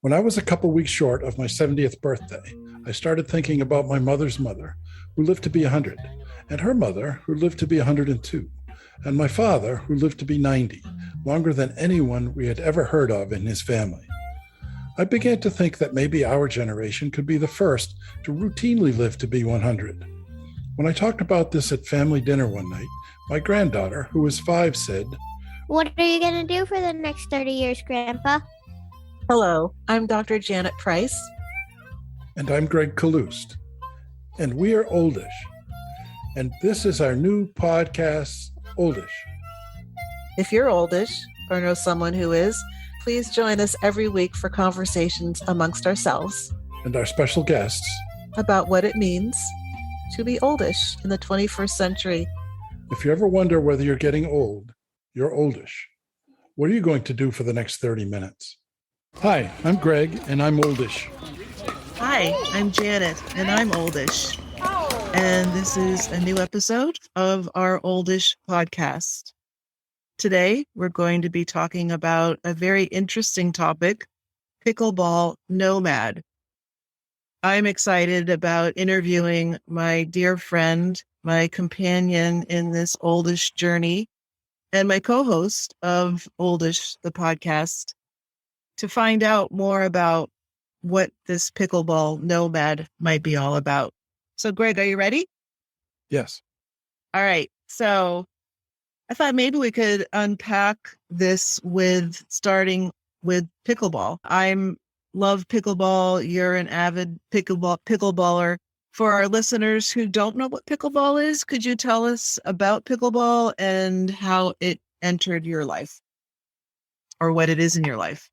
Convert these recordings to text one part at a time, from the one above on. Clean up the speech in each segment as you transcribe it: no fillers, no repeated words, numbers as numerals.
When I was a couple weeks short of my 70th birthday, I started thinking about my mother's mother, who lived to be 100, and her mother, who lived to be 102, and my father, who lived to be 90, longer than anyone we had ever heard of in his family. I began to think that maybe our generation could be the first to routinely live to be 100. When I talked about this at family dinner one night, my granddaughter, who was 5, said, "What are you going to do for the next 30 years, Grandpa?" Hello, I'm Dr. Janet Price. And I'm Gregg Kaloustian. And we are Oldish. And this is our new podcast, Oldish. If you're oldish or know someone who is, please join us every week for conversations amongst ourselves And our special guests about what it means to be oldish in the 21st century. If you ever wonder whether you're getting old, you're oldish. What are you going to do for the next 30 minutes? Hi, I'm Gregg, and I'm oldish. Hi, I'm Janet, and I'm oldish. And this is a new episode of our Oldish podcast. Today, we're going to be talking about a very interesting topic, Pickleball Nomad. I'm excited about interviewing my dear friend, my companion in this oldish journey, and my co-host of Oldish, the podcast, to find out more about what this Pickleball Nomad might be all about. So, Gregg, are you ready? Yes. All right. So I thought maybe we could unpack this with starting with pickleball. I love pickleball. You're an avid pickleballer. For our listeners who don't know what pickleball is, could you tell us about pickleball and how it entered your life or what it is in your life?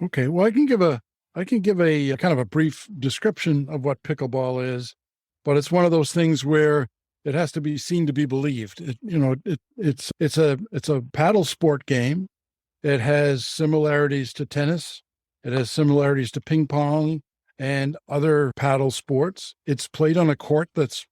Okay. Well, I can give a kind of a brief description of what pickleball is, but it's one of those things where it has to be seen to be believed. It's a paddle sport game. It has similarities to tennis. It has similarities to ping pong and other paddle sports. It's played on a court that's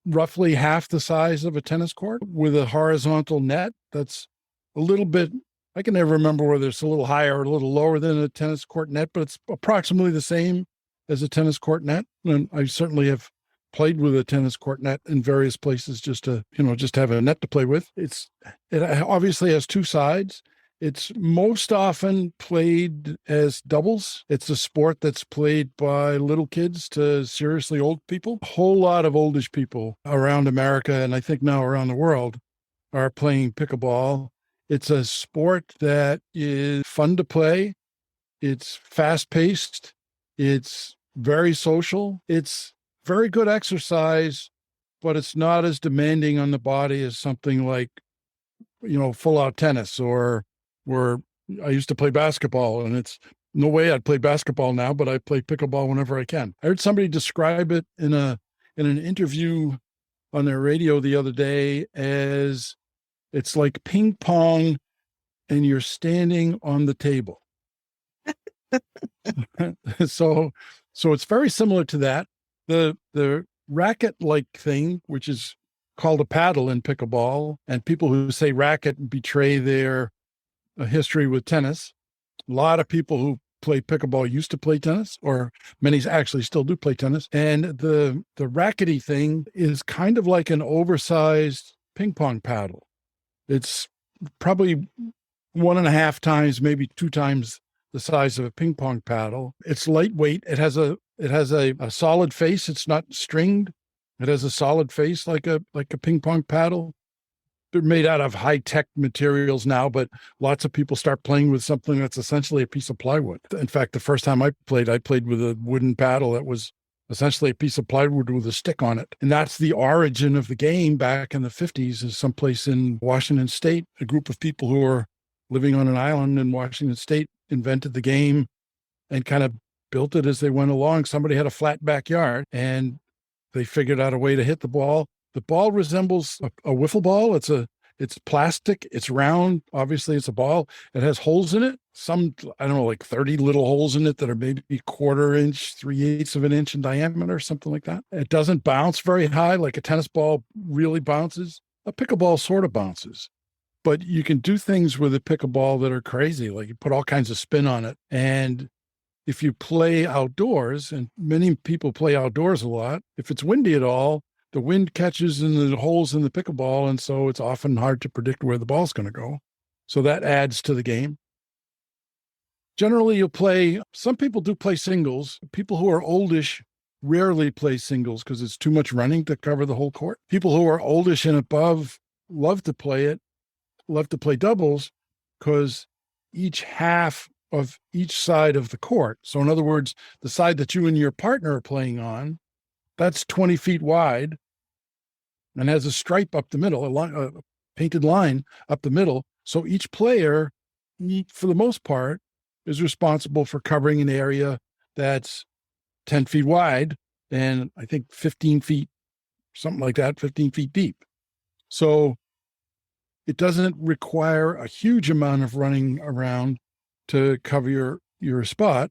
roughly half the size of a tennis court with a horizontal net that's a little bit, I can never remember whether it's a little higher or a little lower than a tennis court net, but it's approximately the same as a tennis court net. And I certainly have played with a tennis court net in various places just to have a net to play with. It obviously has two sides. It's most often played as doubles. It's a sport that's played by little kids to seriously old people. A whole lot of oldish people around America, and I think now around the world, are playing pickleball. It's a sport that is fun to play. It's fast-paced. It's very social. It's very good exercise, but it's not as demanding on the body as something like, full-out tennis or I used to play basketball, and it's no way I'd play basketball now, but I play pickleball whenever I can. I heard somebody describe it in an interview on their radio the other day as it's like ping pong and you're standing on the table. So it's very similar to that. The racket-like thing, which is called a paddle in pickleball, and people who say racket betray their history with tennis. A lot of people who play pickleball used to play tennis, or many actually still do play tennis. And the rackety thing is kind of like an oversized ping pong paddle. It's probably 1.5 times, maybe 2 times the size of a ping pong paddle. It's lightweight. It has a solid face. It's not stringed. It has a solid face like a ping pong paddle. They're made out of high-tech materials now, but lots of people start playing with something that's essentially a piece of plywood. In fact, the first time I played with a wooden paddle that was essentially a piece of plywood with a stick on it. And that's the origin of the game back in the 50s, is someplace in Washington State. A group of people who were living on an island in Washington State invented the game and kind of built it as they went along. Somebody had a flat backyard, and they figured out a way to hit the ball. The ball resembles a wiffle ball. It's plastic. It's round. Obviously, it's a ball. It has holes in it. Some, I don't know, like 30 little holes in it that are maybe 1/4 inch, 3/8 of an inch in diameter, something like that. It doesn't bounce very high like a tennis ball really bounces. A pickleball sort of bounces, But you can do things with a pickleball that are crazy, like you put all kinds of spin on it. And if you play outdoors, and many people play outdoors a lot, if it's windy at all, the wind catches in the holes in the pickleball. And so it's often hard to predict where the ball's going to go. So that adds to the game. Generally, some people do play singles. People who are oldish rarely play singles because it's too much running to cover the whole court. People who are oldish and above love to play doubles because each half of each side of the court. So in other words, the side that you and your partner are playing on, that's 20 feet wide and has a stripe up the middle, a painted line up the middle. So each player, for the most part, is responsible for covering an area that's 10 feet wide and I think 15 feet, something like that, 15 feet deep. So it doesn't require a huge amount of running around to cover your spot.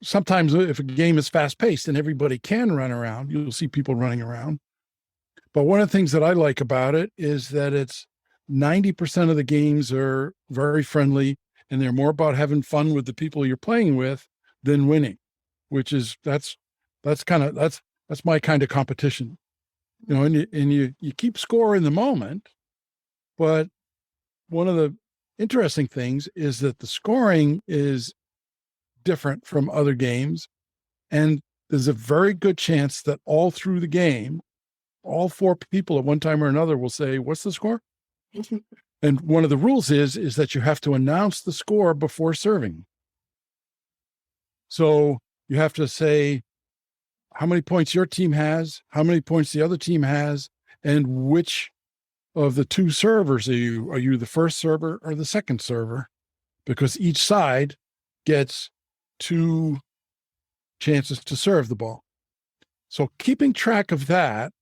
Sometimes if a game is fast paced and everybody can run around, you'll see people running around. But one of the things that I like about it is that it's 90% of the games are very friendly and they're more about having fun with the people you're playing with than winning, which is, that's my kind of competition, and you keep score in the moment. But one of the interesting things is that the scoring is different from other games. And there's a very good chance that all through the game, all four people at one time or another will say, "What's the score?" And one of the rules is that you have to announce the score before serving. So you have to say how many points your team has, how many points the other team has, and which of the two servers are you? Are you the first server or the second server? Because each side gets 2 chances to serve the ball. So keeping track of that,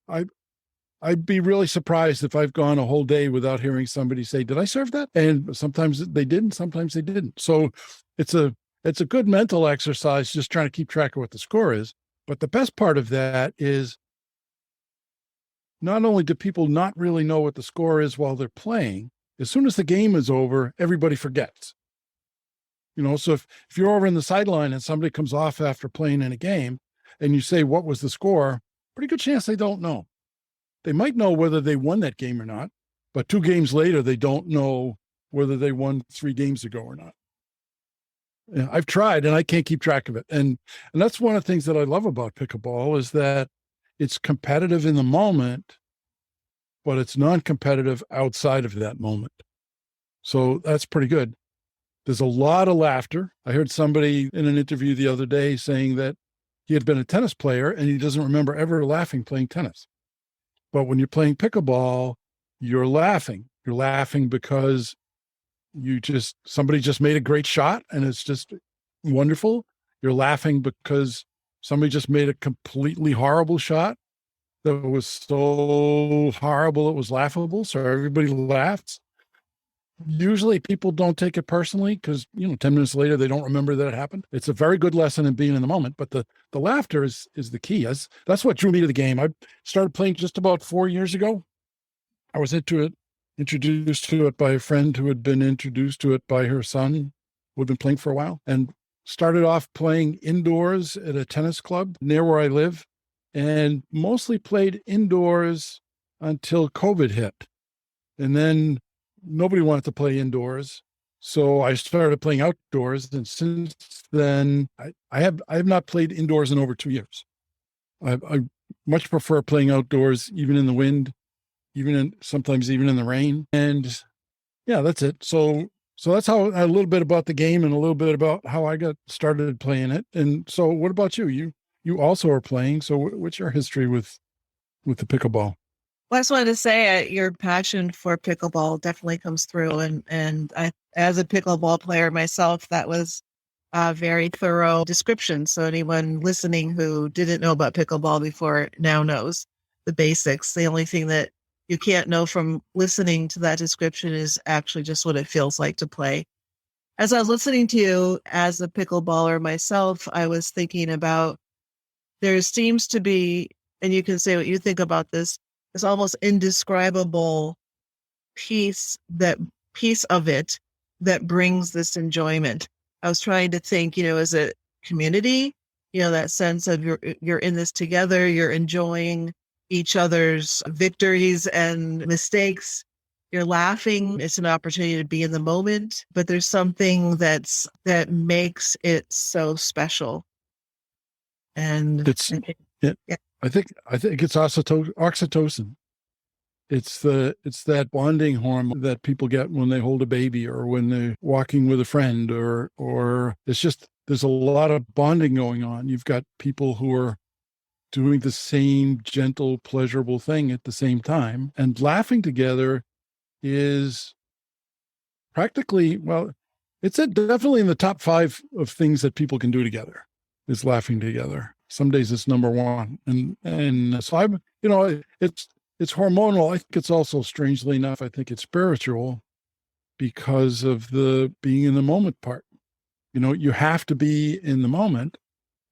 I'd be really surprised if I've gone a whole day without hearing somebody say, "Did I serve that?" And sometimes they didn't, sometimes they didn't. So it's a good mental exercise just trying to keep track of what the score is. But the best part of that is not only do people not really know what the score is while they're playing, as soon as the game is over, everybody forgets. So if you're over in the sideline and somebody comes off after playing in a game and you say, "What was the score?" Pretty good chance they don't know. They might know whether they won that game or not, but 2 games later, they don't know whether they won 3 games ago or not. I've tried and I can't keep track of it. And that's one of the things that I love about pickleball is that it's competitive in the moment, but it's non-competitive outside of that moment. So that's pretty good. There's a lot of laughter. I heard somebody in an interview the other day saying that he had been a tennis player and he doesn't remember ever laughing playing tennis. But when you're playing pickleball, you're laughing. You're laughing because somebody just made a great shot and it's just wonderful. You're laughing because somebody just made a completely horrible shot that was so horrible it was laughable. So everybody laughs. Usually people don't take it personally because, 10 minutes later, they don't remember that it happened. It's a very good lesson in being in the moment, but the laughter is the key. That's what drew me to the game. I started playing just about 4 years ago. I was introduced to it by a friend who had been introduced to it by her son, who had been playing for a while, and started off playing indoors at a tennis club near where I live, and mostly played indoors until COVID hit. And then nobody wanted to play indoors. So I started playing outdoors. And since then, I have not played indoors in over 2 years. I much prefer playing outdoors, even in the wind, sometimes even in the rain. And yeah, that's it. So that's how a little bit about the game and a little bit about how I got started playing it. And so what about you? You also are playing. So what's your history with the pickleball? Well, I just wanted to say your passion for pickleball definitely comes through. And I, as a pickleball player myself, that was a very thorough description. So anyone listening who didn't know about pickleball before now knows the basics. The only thing that you can't know from listening to that description is actually just what it feels like to play. As I was listening to you as a pickleballer myself, I was thinking about there seems to be, and you can say what you think about this, it's almost indescribable piece of it that brings this enjoyment? I was trying to think, as a community, that sense of you're in this together, you're enjoying each other's victories and mistakes. You're laughing. It's an opportunity to be in the moment, but there's something that makes it so special. And It's yeah, yeah. I think it's oxytocin. It's that bonding hormone that people get when they hold a baby or when they're walking with a friend or it's just there's a lot of bonding going on. You've got people who are doing the same gentle, pleasurable thing at the same time, and laughing together is practically, well, it's definitely in the top 5 of things that people can do together is laughing together. Some days it's number 1. And so I'm, it's hormonal. I think it's also, strangely enough, I think it's spiritual because of the being in the moment part. You have to be in the moment.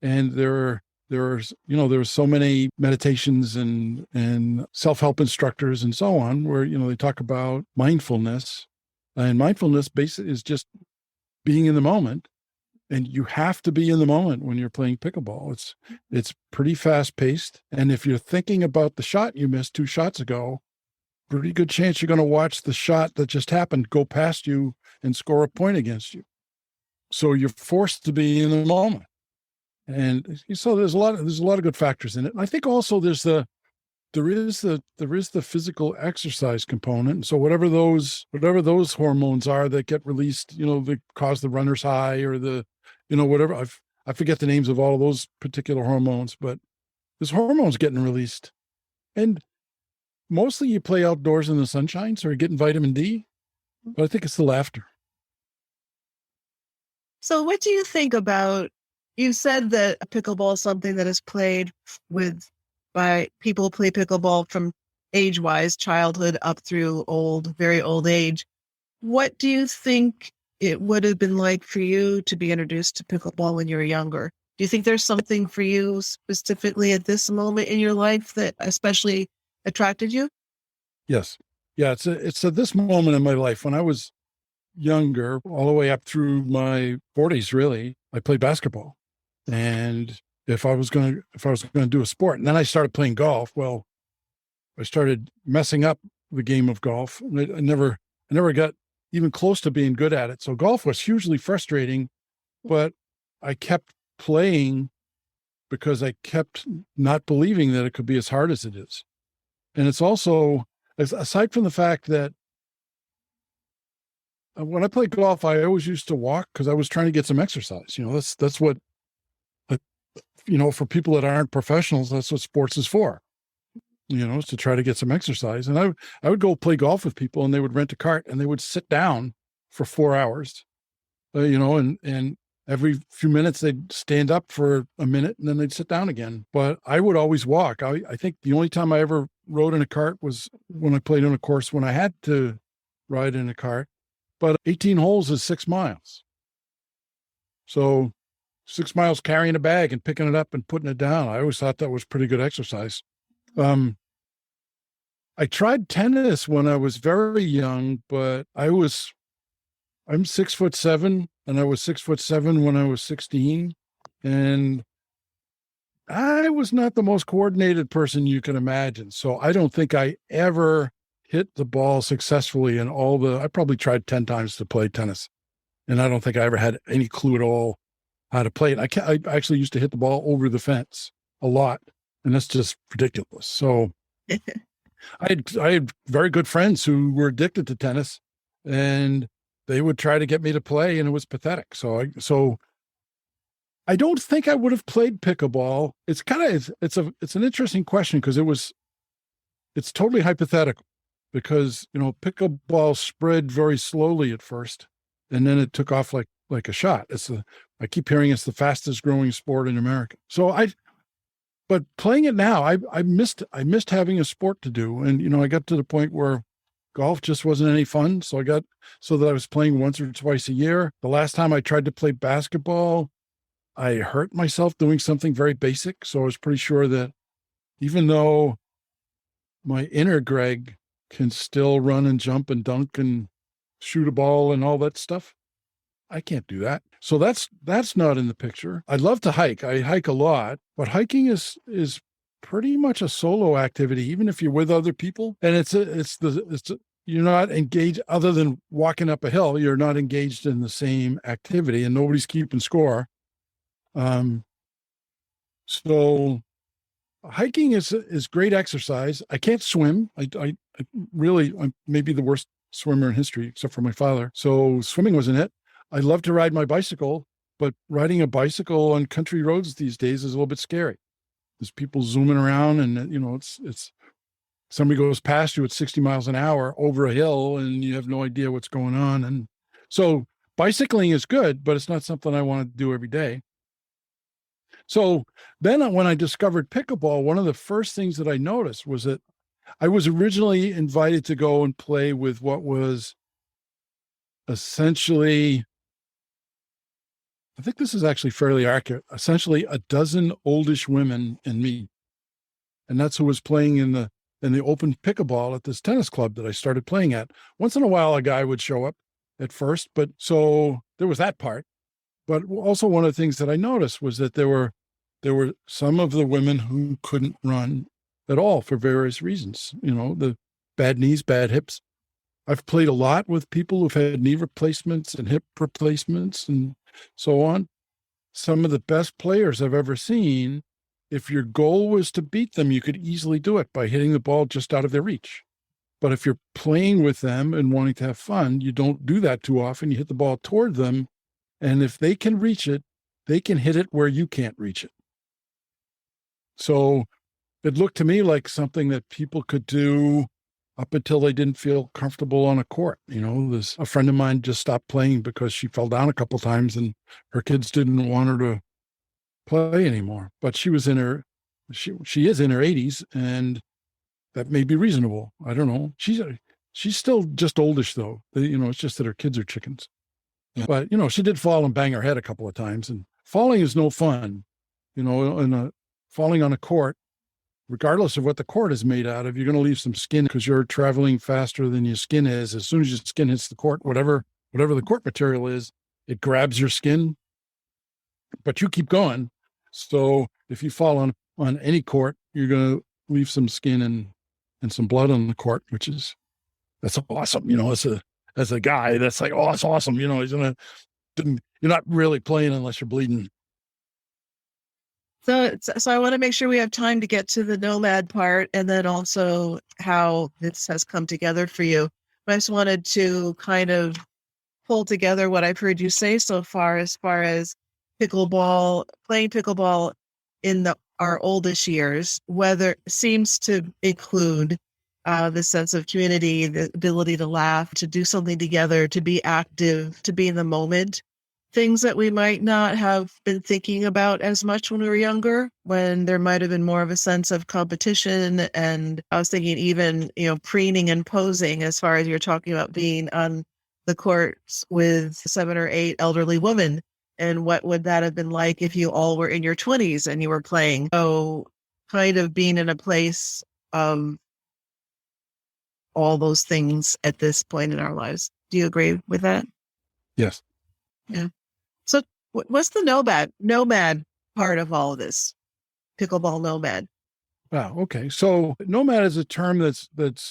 And there's so many meditations and self-help instructors and so on where, they talk about mindfulness, and mindfulness basically is just being in the moment. And you have to be in the moment when you're playing pickleball. It's pretty fast paced. And if you're thinking about the shot you missed 2 shots ago, pretty good chance you're going to watch the shot that just happened go past you and score a point against you. So you're forced to be in the moment. And so there's a lot of good factors in it. And I think also there is the physical exercise component. And so whatever those hormones are that get released, that cause the runner's high or the, whatever, I forget the names of all of those particular hormones, but there's hormones getting released. And mostly you play outdoors in the sunshine, so you're getting vitamin D, but I think it's the laughter. So what do you think about, you said that pickleball is something that is played by people who play pickleball from age-wise, childhood up through very old age. What do you think it would have been like for you to be introduced to pickleball when you were younger? Do you think there's something for you specifically at this moment in your life that especially attracted you? Yes. Yeah, it's at this moment in my life when I was younger, all the way up through my 40s, really, I played basketball. And if I was going to do a sport, and then I started playing golf, well, I started messing up the game of golf. I never got even close to being good at it. So golf was hugely frustrating, but I kept playing because I kept not believing that it could be as hard as it is. And it's also, aside from the fact that when I played golf, I always used to walk because I was trying to get some exercise. That's what, for people that aren't professionals, that's what sports is for, is to try to get some exercise. And I would go play golf with people and they would rent a cart and they would sit down for 4 hours, and every few minutes they'd stand up for a minute and then they'd sit down again. But I would always walk. I think the only time I ever rode in a cart was when I played on a course when I had to ride in a cart. But 18 holes is 6 miles. So 6 miles carrying a bag and picking it up and putting it down. I always thought that was pretty good exercise. I tried tennis when I was very young, but I'm 6'7", and I was 6'7" when I was 16. And I was not the most coordinated person you can imagine. So I don't think I ever hit the ball successfully I probably tried 10 times to play tennis. And I don't think I ever had any clue at all how to play it. I actually used to hit the ball over the fence a lot, and that's just ridiculous. So I had very good friends who were addicted to tennis, and they would try to get me to play, and it was pathetic. So I don't think I would have played pickleball. It's an interesting question because it's totally hypothetical because, pickleball spread very slowly at first, and then it took off like a shot. I keep hearing it's the fastest growing sport in America. But playing it now, I missed having a sport to do. And, I got to the point where golf just wasn't any fun. So that I was playing once or twice a year. The last time I tried to play basketball, I hurt myself doing something very basic. So I was pretty sure that even though my inner Gregg can still run and jump and dunk and shoot a ball and all that stuff. I can't do that. So that's not in the picture. I love to hike. I hike a lot, but hiking is pretty much a solo activity, even if you're with other people. And you're not engaged other than walking up a hill. You're not engaged in the same activity, and nobody's keeping score. So hiking is great exercise. I can't swim. I really, I'm maybe the worst swimmer in history, except for my father. So swimming wasn't it. I love to ride my bicycle, but riding a bicycle on country roads these days is a little bit scary. There's people zooming around, and it's somebody goes past you at 60 miles an hour over a hill, and you have no idea what's going on. And so bicycling is good, but it's not something I want to do every day. So then when I discovered pickleball, one of the first things that I noticed was that I was originally invited to go and play with what was essentially, I think this is actually fairly accurate, essentially a dozen oldish women and me. And that's who was playing in the open pickleball at this tennis club that I started playing at. Once in a while, a guy would show up at first, but so there was that part. But also one of the things that I noticed was that there were some of the women who couldn't run at all for various reasons. The bad knees, bad hips. I've played a lot with people who've had knee replacements and hip replacements and so on. Some of the best players I've ever seen, if your goal was to beat them, you could easily do it by hitting the ball just out of their reach. But if you're playing with them and wanting to have fun, you don't do that too often. You hit the ball toward them. And if they can reach it, they can hit it where you can't reach it. So it looked to me like something that people could do up until they didn't feel comfortable on a court. There's a friend of mine just stopped playing because she fell down a couple times and her kids didn't want her to play anymore. But she is in her 80s, and that may be reasonable. I don't know. She's still just oldish though. It's just that her kids are chickens. Yeah. But she did fall and bang her head a couple of times, and falling is no fun. Falling on a court, regardless of what the court is made out of, you're going to leave some skin because you're traveling faster than your skin is. As soon as your skin hits the court, whatever the court material is, it grabs your skin, but you keep going. So if you fall on any court, you're going to leave some skin and some blood on the court, that's awesome. As a guy, that's like, oh, that's awesome. You're not really playing unless you're bleeding. So I want to make sure we have time to get to the Nomad part, and then also how this has come together for you. But I just wanted to kind of pull together what I've heard you say so far as playing pickleball in our oldest years, whether seems to include the sense of community, the ability to laugh, to do something together, to be active, to be in the moment. Things that we might not have been thinking about as much when we were younger, when there might have been more of a sense of competition. And I was thinking even, preening and posing, as far as you're talking about being on the courts with 7 or 8 elderly women. And what would that have been like if you all were in your 20s and you were playing? So kind of being in a place of all those things at this point in our lives. Do you agree with that? Yes. Yeah. So what's the nomad part of all of this? Pickleball nomad. Wow. Okay. So nomad is a term that's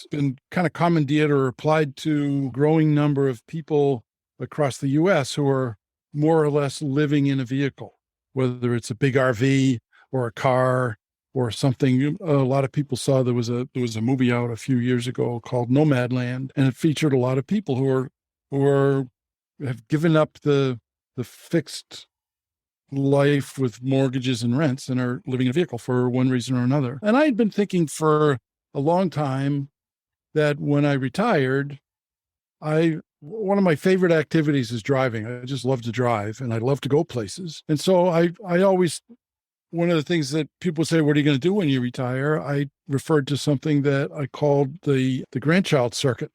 been kind of commandeered or applied to a growing number of people across the U.S. who are more or less living in a vehicle, whether it's a big RV or a car or something. A lot of people saw there was a movie out a few years ago called Nomadland, and it featured a lot of people who have given up the fixed life with mortgages and rents and are living in a vehicle for one reason or another. And I had been thinking for a long time that when I retired, one of my favorite activities is driving. I just love to drive and I love to go places. And so I always, one of the things that people say, what are you going to do when you retire? I referred to something that I called the grandchild circuit.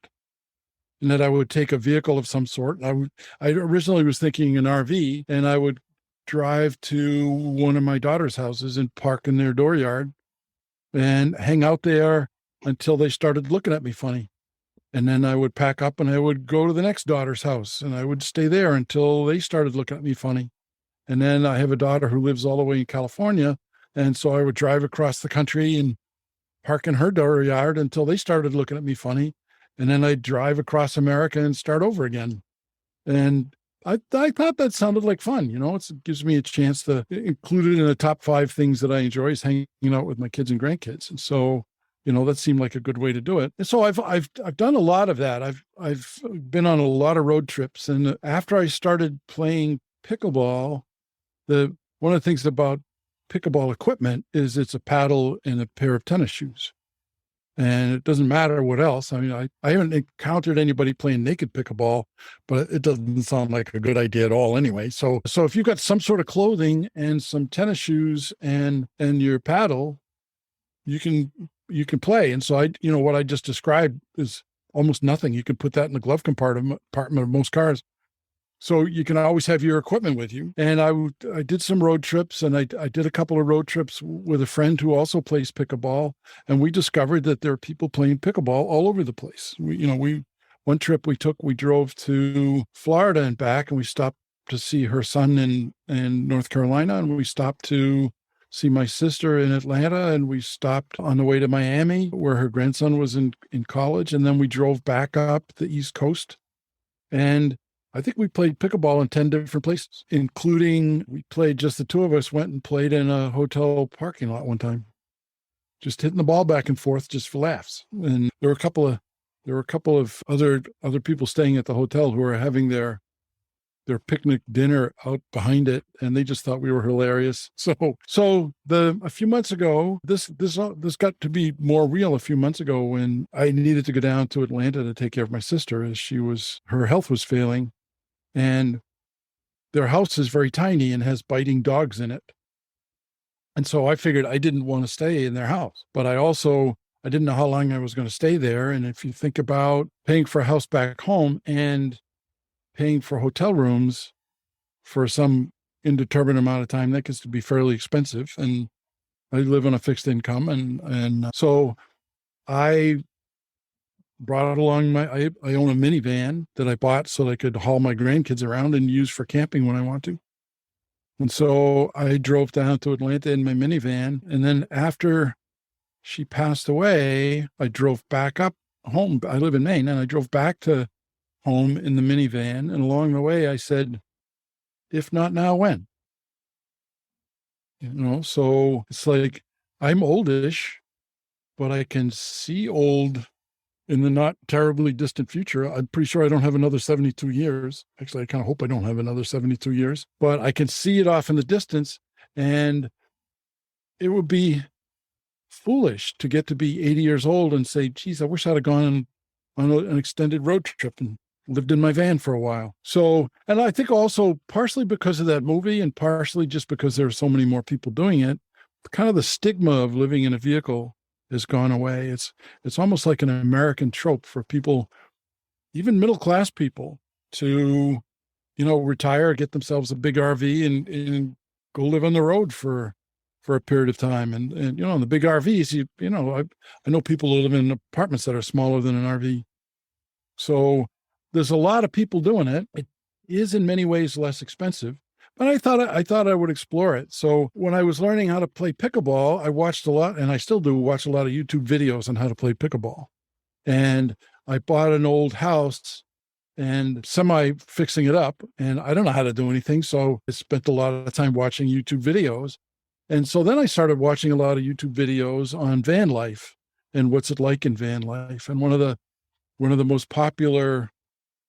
And that I would take a vehicle of some sort. And I originally was thinking an RV, and I would drive to one of my daughter's houses and park in their dooryard and hang out there until they started looking at me funny. And then I would pack up and I would go to the next daughter's house and I would stay there until they started looking at me funny. And then I have a daughter who lives all the way in California. And so I would drive across the country and park in her dooryard until they started looking at me funny. And then I'd drive across America and start over again. And I thought that sounded like fun. It gives me a chance to include it in the top 5 things that I enjoy is hanging out with my kids and grandkids. And so, that seemed like a good way to do it. And so I've done a lot of that. I've been on a lot of road trips. And after I started playing pickleball, one of the things about pickleball equipment is it's a paddle and a pair of tennis shoes. And it doesn't matter what else. I mean, I haven't encountered anybody playing naked pickleball, but it doesn't sound like a good idea at all anyway. So if you've got some sort of clothing and some tennis shoes and your paddle, you can play. And so what I just described is almost nothing. You can put that in the glove compartment of most cars. So you can always have your equipment with you. And I did some road trips, and I did a couple of road trips with a friend who also plays pickleball. And we discovered that there are people playing pickleball all over the place. One trip we drove to Florida and back, and we stopped to see her son in North Carolina, and we stopped to see my sister in Atlanta, and we stopped on the way to Miami where her grandson was in college. And then we drove back up the East Coast. And I think we played pickleball in 10 different places, including just the two of us went and played in a hotel parking lot one time, just hitting the ball back and forth just for laughs. And there were a couple of other people staying at the hotel who were having their picnic dinner out behind it, and they just thought we were hilarious. So a few months ago, this got to be more real a few months ago when I needed to go down to Atlanta to take care of my sister as her health was failing. And their house is very tiny and has biting dogs in it. And so I figured I didn't want to stay in their house, but I didn't know how long I was going to stay there. And if you think about paying for a house back home and paying for hotel rooms for some indeterminate amount of time, that gets to be fairly expensive. And I live on a fixed income. And so I brought along I own a minivan that I bought so that I could haul my grandkids around and use for camping when I want to. And so I drove down to Atlanta in my minivan. And then after she passed away, I drove back up home. I live in Maine, and I drove back to home in the minivan. And along the way, I said, if not now, when? So it's like I'm oldish, but I can see old in the not terribly distant future. I'm pretty sure I don't have another 72 years. Actually, I kind of hope I don't have another 72 years, but I can see it off in the distance. And it would be foolish to get to be 80 years old and say, geez, I wish I'd have gone on an extended road trip and lived in my van for a while. So, and I think also partially because of that movie and partially just because there are so many more people doing it, kind of the stigma of living in a vehicle has gone away. It's almost like an American trope for people, even middle-class people, to, retire, get themselves a big RV and go live on the road for a period of time. And in the big RVs, I know people who live in apartments that are smaller than an RV. So there's a lot of people doing it. It is in many ways less expensive, but I thought I would explore it. So when I was learning how to play pickleball, I watched a lot, and I still do watch a lot of YouTube videos on how to play pickleball. And I bought an old house and fixing it up, and I don't know how to do anything. So I spent a lot of time watching YouTube videos. And so then I started watching a lot of YouTube videos on van life and what's it like in van life. And one of the most popular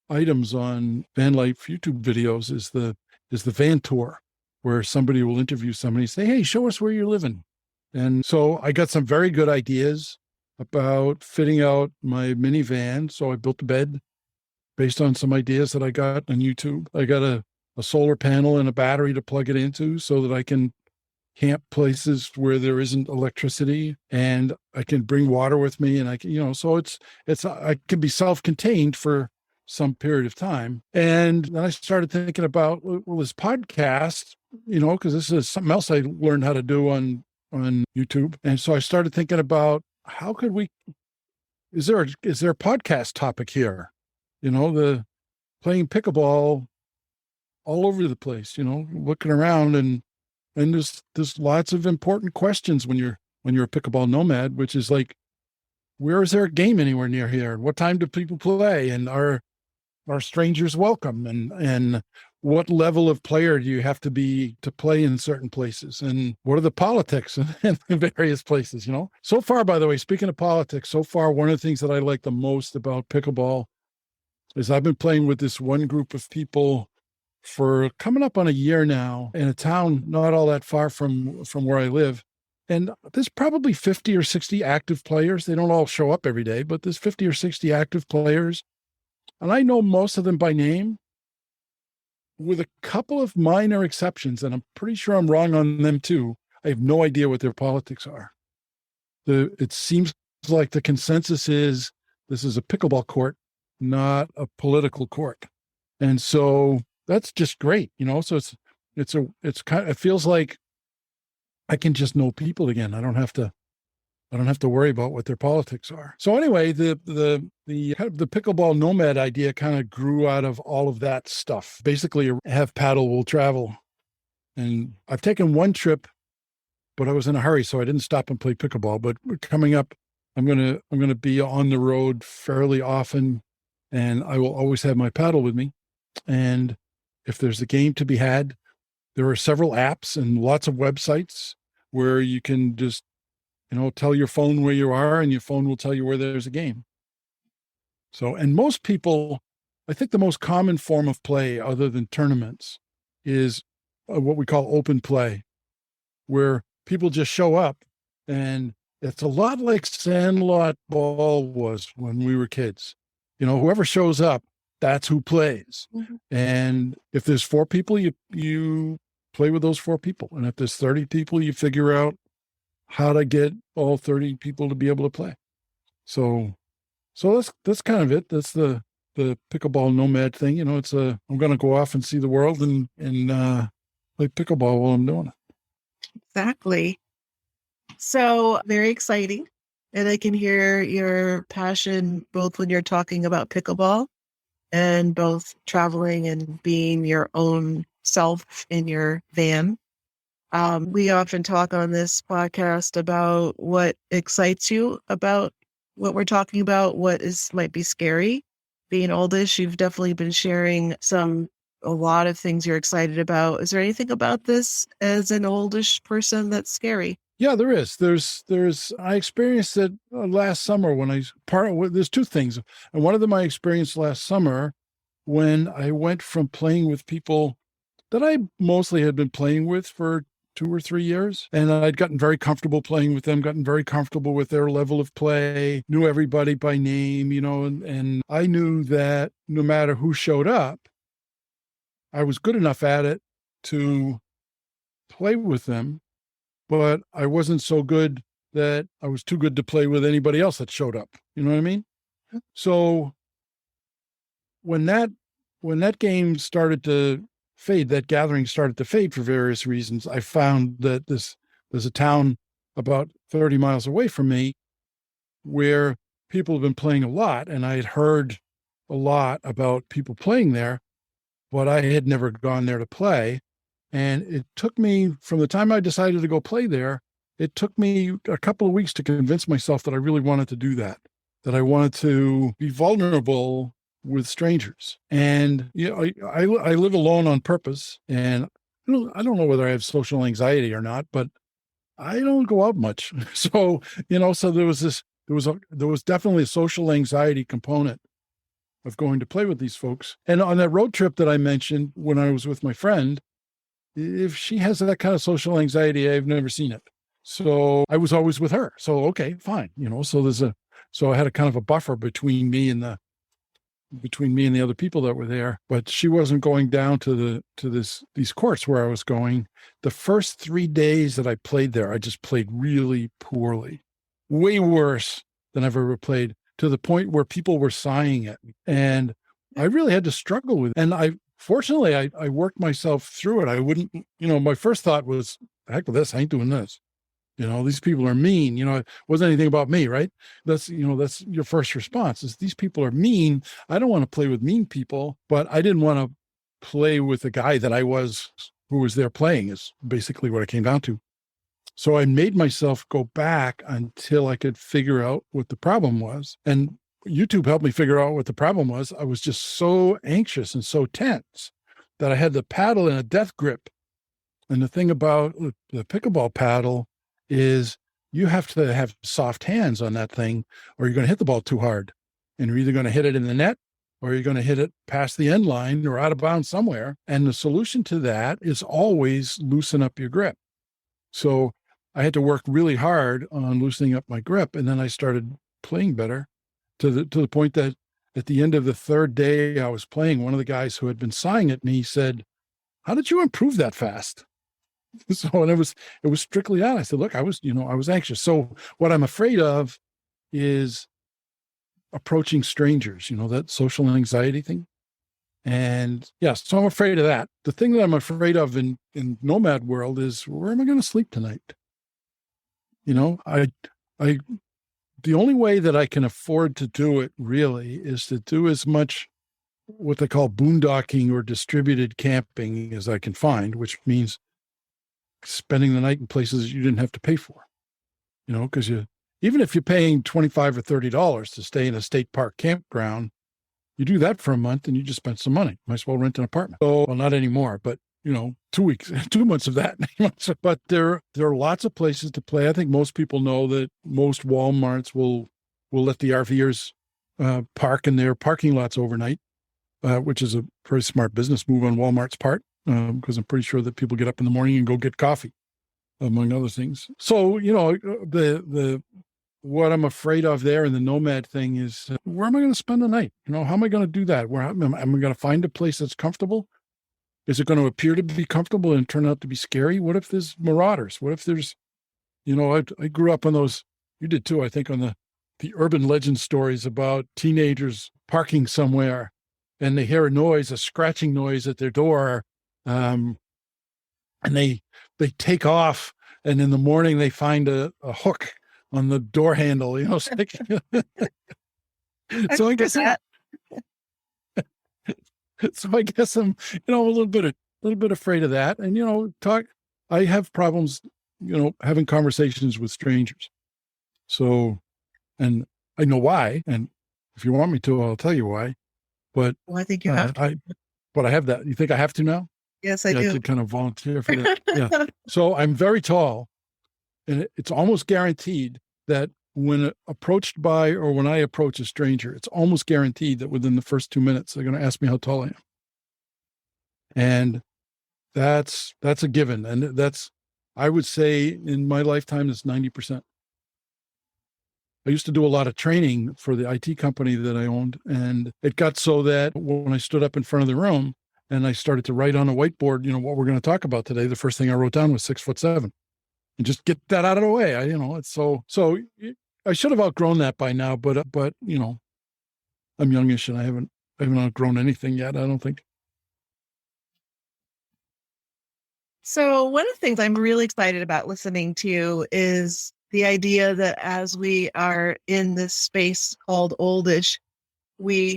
items on van life YouTube videos is the van tour, where somebody will interview somebody and say, hey, show us where you're living. And so I got some very good ideas about fitting out my minivan. So I built a bed based on some ideas that I got on YouTube. I got a solar panel and a battery to plug it into so that I can camp places where there isn't electricity, and I can bring water with me, and I can, so I can be self-contained for some period of time. And then I started thinking about, well, this podcast, because this is something else I learned how to do on YouTube. And so I started thinking about how could we is there a podcast topic here? The playing pickleball all over the place, looking around and there's lots of important questions when you're a pickleball nomad, which is like, where is there a game anywhere near here? What time do people play? And are strangers welcome? And what level of player do you have to be to play in certain places? And what are the politics in various places, So far, by the way, speaking of politics, so far, one of the things that I like the most about pickleball is I've been playing with this one group of people for coming up on a year now in a town not all that far from where I live. And there's probably 50 or 60 active players. They don't all show up every day, but there's 50 or 60 active players. And I know most of them by name, with a couple of minor exceptions, and I'm pretty sure I'm wrong on them too. I have no idea what their politics are. It seems like the consensus is this is a pickleball court, not a political court. And so that's just great, So it feels like I can just know people again. I don't have to worry about what their politics are. So anyway, the kind of the pickleball nomad idea kind of grew out of all of that stuff. Basically, have paddle will travel. And I've taken one trip, but I was in a hurry, so I didn't stop and play pickleball. But coming up, I'm gonna be on the road fairly often, and I will always have my paddle with me. And if there's a game to be had, there are several apps and lots of websites where you can just, tell your phone where you are and your phone will tell you where there's a game. So, and most people, I think the most common form of play other than tournaments is what we call open play, where people just show up, and it's a lot like Sandlot ball was when we were kids. Whoever shows up, that's who plays. Mm-hmm. And if there's 4 people, you play with those 4 people. And if there's 30 people, you figure out how to get all 30 people to be able to play. So that's kind of it. That's the pickleball nomad thing. I'm going to go off and see the world and play pickleball while I'm doing it. Exactly. So very exciting. And I can hear your passion both when you're talking about pickleball and both traveling and being your own self in your van. We often talk on this podcast about what excites you about what we're talking about, what might be scary. Being oldish, you've definitely been sharing a lot of things you're excited about. Is there anything about this as an oldish person that's scary? Yeah, there is. I experienced it last summer there's 2 things. And one of them I experienced last summer when I went from playing with people that I mostly had been playing with for 2 or 3 years. And I'd gotten very comfortable playing with them, gotten very comfortable with their level of play, knew everybody by name, and I knew that no matter who showed up, I was good enough at it to play with them. But I wasn't so good that I was too good to play with anybody else that showed up. You know what I mean? So when that game started to fade, that gathering started to fade for various reasons, I found that there's a town about 30 miles away from me where people have been playing a lot, and I had heard a lot about people playing there, but I had never gone there to play. And it took me, from the time I decided to go play there, it took me a couple of weeks to convince myself that I really wanted to do that I wanted to be vulnerable with strangers. And I live alone on purpose, and I don't know whether I have social anxiety or not, but I don't go out much. So, so there was definitely a social anxiety component of going to play with these folks. And on that road trip that I mentioned when I was with my friend, if she has that kind of social anxiety, I've never seen it. So I was always with her. So, okay, fine. So I had a kind of a buffer between me and the other people that were there, but she wasn't going down to these courts where I was going. The first 3 days that I played there, I just played really poorly, way worse than I've ever played, to the point where people were sighing at me. And I really had to struggle with it. And fortunately, I worked myself through it. I wouldn't, my first thought was, heck with this, I ain't doing this. These people are mean. It wasn't anything about me, right? That's your first response is these people are mean. I don't want to play with mean people, but I didn't want to play with the guy who was there playing is basically what it came down to. So I made myself go back until I could figure out what the problem was. And YouTube helped me figure out what the problem was. I was just so anxious and so tense that I had the paddle in a death grip. And the thing about the pickleball paddle is you have to have soft hands on that thing or you're going to hit the ball too hard. And you're either going to hit it in the net or you're going to hit it past the end line or out of bounds somewhere. And the solution to that is always loosen up your grip. So I had to work really hard on loosening up my grip. And then I started playing better to the point that at the end of the third day I was playing, one of the guys who had been sighing at me said, "How did you improve that fast?" So, and it was strictly on. I said, "Look, I was anxious." So what I'm afraid of is approaching strangers, that social anxiety thing. And yes, so I'm afraid of that. The thing that I'm afraid of in nomad world is, where am I going to sleep tonight? The only way that I can afford to do it really is to do as much what they call boondocking or distributed camping as I can find, which means spending the night in places you didn't have to pay for, because even if you're paying $25 or $30 to stay in a state park campground, you do that for a month and you just spent some money. Might as well rent an apartment. So, well, not anymore, but 2 weeks, 2 months of that. But there are lots of places to play. I think most people know that most Walmarts will let the RVers park in their parking lots overnight, which is a very smart business move on Walmart's part, because I'm pretty sure that people get up in the morning and go get coffee, among other things. So, the what I'm afraid of there in the nomad thing is, where am I going to spend the night? How am I going to do that? Am I going to find a place that's comfortable? Is it going to appear to be comfortable and turn out to be scary? What if there's marauders? What if there's, I grew up on those, you did too, I think, on the urban legend stories about teenagers parking somewhere and they hear a scratching noise at their door. And they take off, and in the morning they find a hook on the door handle, so I guess I guess I'm, a little bit afraid of that. And, I have problems, having conversations with strangers. So, and I know why. And if you want me to, I'll tell you why. But I think you have to. But I have that. You think I have to now? Yes, I do. I could kind of volunteer for that. Yeah. So I'm very tall, and it's almost guaranteed that when approached by, or when I approach a stranger, it's almost guaranteed that within the first 2 minutes, they're going to ask me how tall I am. And that's a given. And I would say in my lifetime, it's 90%. I used to do a lot of training for the IT company that I owned. And it got so that when I stood up in front of the room and I started to write on a whiteboard, what we're going to talk about today, the first thing I wrote down was 6'7", and just get that out of the way. It's so I should have outgrown that by now, but I'm youngish and I haven't outgrown anything yet, I don't think. So one of the things I'm really excited about listening to you is the idea that as we are in this space called Oldish, we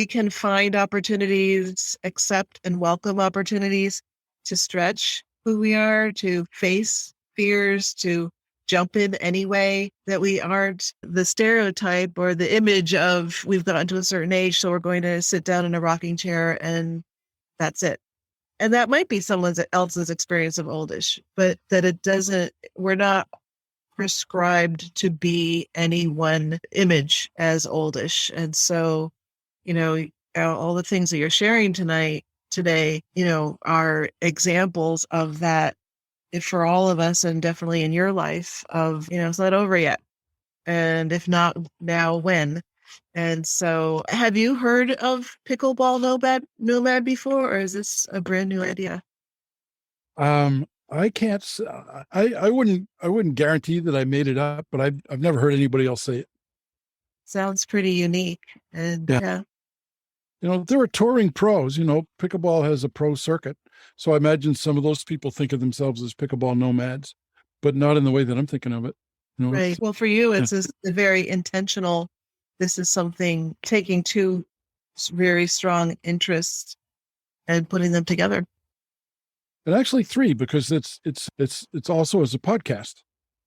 can find opportunities, accept and welcome opportunities to stretch who we are, to face fears, to jump in anyway, that we aren't the stereotype or the image of we've gotten to a certain age, so we're going to sit down in a rocking chair and that's it. And that might be someone else's experience of Oldish, but that we're not prescribed to be any one image as Oldish. And so, all the things that you're sharing today, are examples of that for all of us, and definitely in your life of, it's not over yet. And if not now, when? And so have you heard of Pickleball Nomad before, or is this a brand new idea? I can't. I wouldn't guarantee that I made it up, but I've never heard anybody else say it. Sounds pretty unique, and yeah. There are touring pros. Pickleball has a pro circuit, so I imagine some of those people think of themselves as pickleball nomads. but not in the way that I'm thinking of it. Right. it's- Well, for you, it's a very intentional. This is something taking two very strong interests and putting them together. And actually 3, because it's also as a podcast,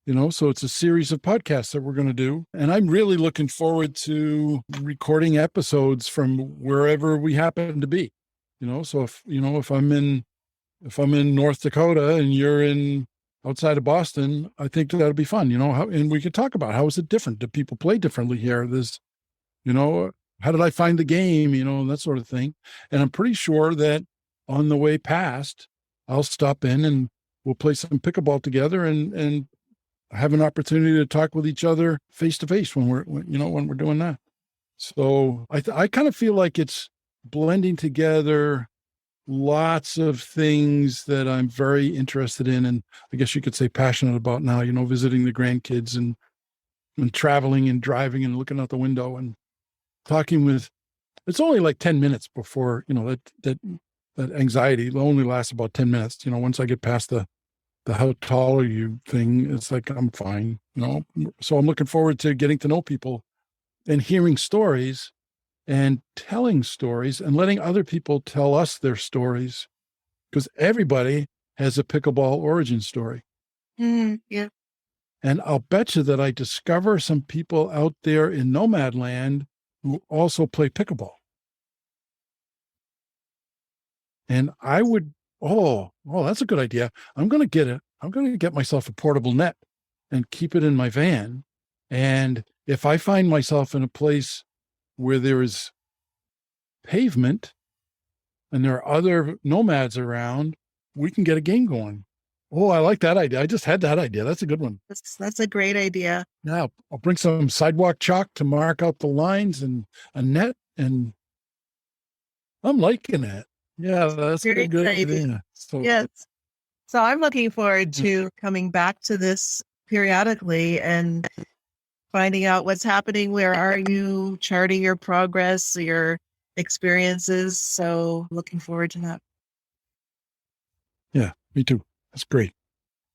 so it's a series of podcasts that we're going to do. And I'm really looking forward to recording episodes from wherever we happen to be, so if I'm in North Dakota and you're in outside of Boston, I think that'll be fun, and we could talk about how is it different? Do people play differently here? How did I find the game, that sort of thing. And I'm pretty sure that on the way past, I'll stop in and we'll play some pickleball together and have an opportunity to talk with each other face to face when we're doing that. So I kind of feel like it's blending together lots of things that I'm very interested in, and I guess you could say passionate about now, visiting the grandkids and traveling and driving and looking out the window and talking with. It's only like 10 minutes before, that anxiety only lasts about 10 minutes. Once I get past the how tall are you thing, it's like, I'm fine, So I'm looking forward to getting to know people and hearing stories and telling stories and letting other people tell us their stories, because everybody has a pickleball origin story. Yeah. And I'll bet you that I discover some people out there in Nomad land who also play pickleball. And I would, that's a good idea. I'm going to get myself a portable net and keep it in my van. And if I find myself in a place where there is pavement and there are other nomads around, we can get a game going. Oh, I like that idea. I just had that idea. That's a good one. That's a great idea. Yeah, I'll bring some sidewalk chalk to mark out the lines and a net, and I'm liking it. Yeah, that's a good idea. So, yes. So I'm looking forward to coming back to this periodically and finding out what's happening. Where are you? Charting your progress, your experiences. So looking forward to that. Yeah, me too. That's great.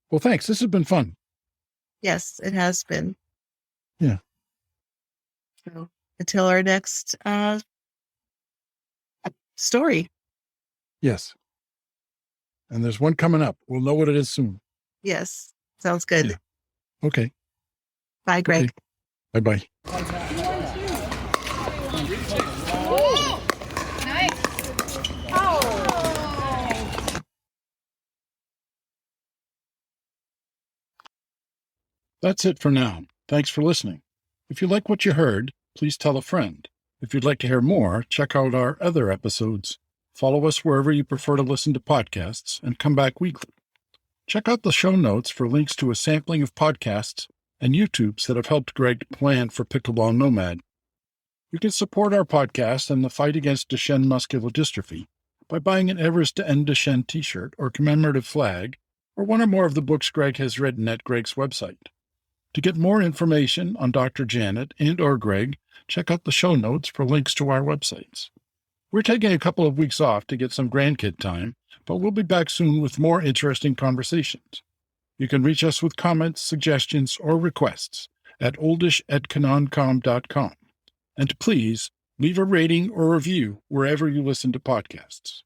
Well, thanks. This has been fun. Yes, it has been. Yeah. So until our next story. Yes. And there's one coming up. We'll know what it is soon. Yes. Sounds good. Yeah. Okay. Bye, Gregg. Okay. Bye-bye. That's it for now. Thanks for listening. If you like what you heard, please tell a friend. If you'd like to hear more, check out our other episodes. Follow us wherever you prefer to listen to podcasts and come back weekly. Check out the show notes for links to a sampling of podcasts and YouTubes that have helped Gregg plan for Pickleball Nomad. You can support our podcast and the fight against Duchenne muscular dystrophy by buying an Everest to End Duchenne t-shirt or commemorative flag, or one or more of the books Gregg has written at Gregg's website. To get more information on Dr. Janet and or Gregg, check out the show notes for links to our websites. We're taking a couple of weeks off to get some grandkid time, but we'll be back soon with more interesting conversations. You can reach us with comments, suggestions, or requests at oldish@canoncom.com. And please leave a rating or review wherever you listen to podcasts.